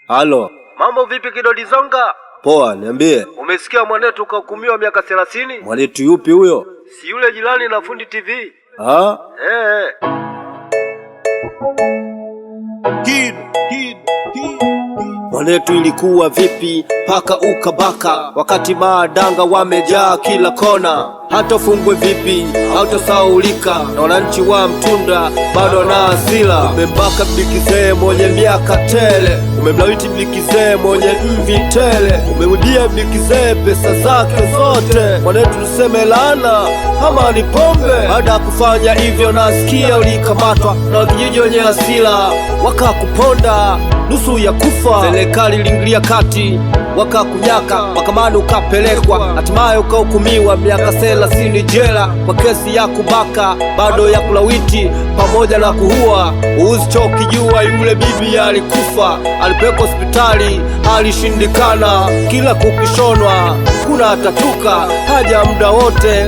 Halo. Mambo vipi Kido Dizonga? Poa, niambie. Umesikia mwanetu kahukumiwa miaka 30? Mwanetu yupi huyo? Si yule jirani na Fundi TV. Ha? Kid. Mwanetu ilikuwa vipi paka ukabaka, wakati maadanga wamejaa kila kona? Hata fungwe vipi hautasaulika, na wananchi wa Mtunda bado na hasira. Umembaka Bikizee mwenye miaka tele, umemlawiti Bikizee mwenye mvi tele, umemudia Bikizee pesa zake zote. Mwanetu tuseme laana ama ni pombe? Baada ya kufanya hivyo nasikia ulikamatwa na kijiji wenye hasira, wakakuponda nusu ya kufa. Serikali iliingilia kati, wakakunyaka, mahakamani ukapelekwa, hatimaye ukahukumiwa miaka 30 jela kwa kesi ya kubaka, bado ya kulawiti pamoja na kuua. Usichokijua yule bibi alikufa, alipelekwa hospitali, alishindikana, kila kukishonwa kuna atatuka haja muda wote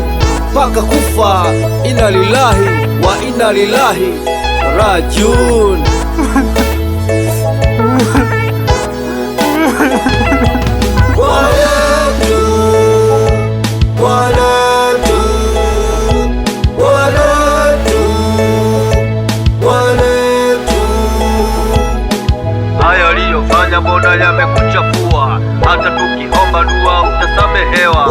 mpaka kufa. Inna lillahi wa inna ilaihi rajiun. Haya aliyofanya mbona yamekuchafua, hata tukiomba dua utasamehewa.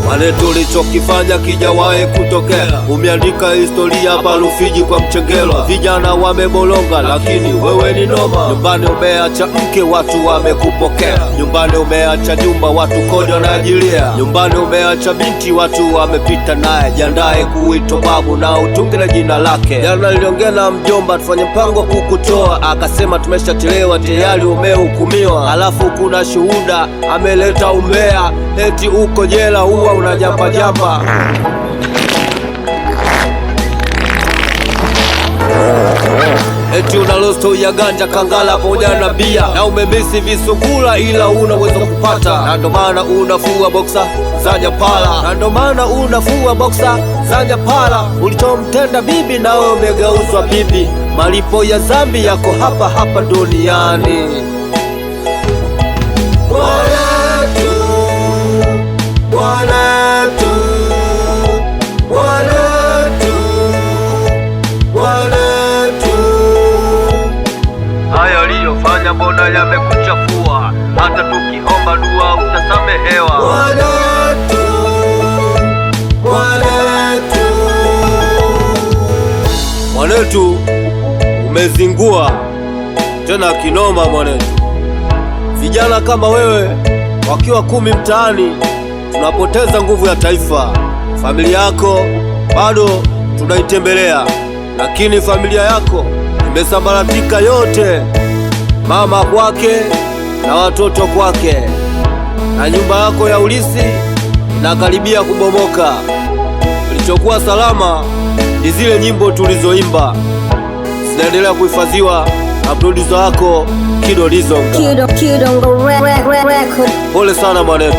Mwanetu ulichokifanya kijawahi kutokea, umeandika historia hapa Rufiji kwa Mchengerwa. Vijana wamebolonga lakini wewe ni noma. Nyumbani umeacha mke, watu wamekupokea. Nyumbani umeacha nyumba, watu kodi wanajilia. Nyumbani umeacha binti, watu wamepita naye. Jiandae kuitwa babu na utunge na jina lake. Jana niliongea na mjomba tufanye mpango kukutoa, akasema tumeshachelewa tayari umehukumiwa. Alafu kuna shuhuda ameleta umbea, eti uko jela huwa unajamba jamba. Eti una losto ya ganja, kangala pamoja na bia, na umemisi visukula ila unaweza kupata. Na ndo maana unafua boksa za Nyapala, na ndo maana unafua boksa za Nyapala. Ulichomtenda bibi nawe umegeuzwa bibi, malipo ya dhambi yako hapa hapa duniani. Haya aliyofanya mbona yamekuchafua, hata tukiomba dua utasamehewa. Mwanetu umezingua tena kinoma mwanetu. Vijana kama wewe wakiwa 10 mtaani, tunapoteza nguvu ya taifa. Familia yako bado tunaitembelea, lakini familia yako imesambaratika yote, mama kwake na watoto kwake, na nyumba yako ya ulisi inakaribia kubomoka. Kilichokuwa salama ni zile nyimbo tulizoimba, zinaendelea kuhifadhiwa na producer wako Kido Dizonga. Kido record. Pole sana mwanetu.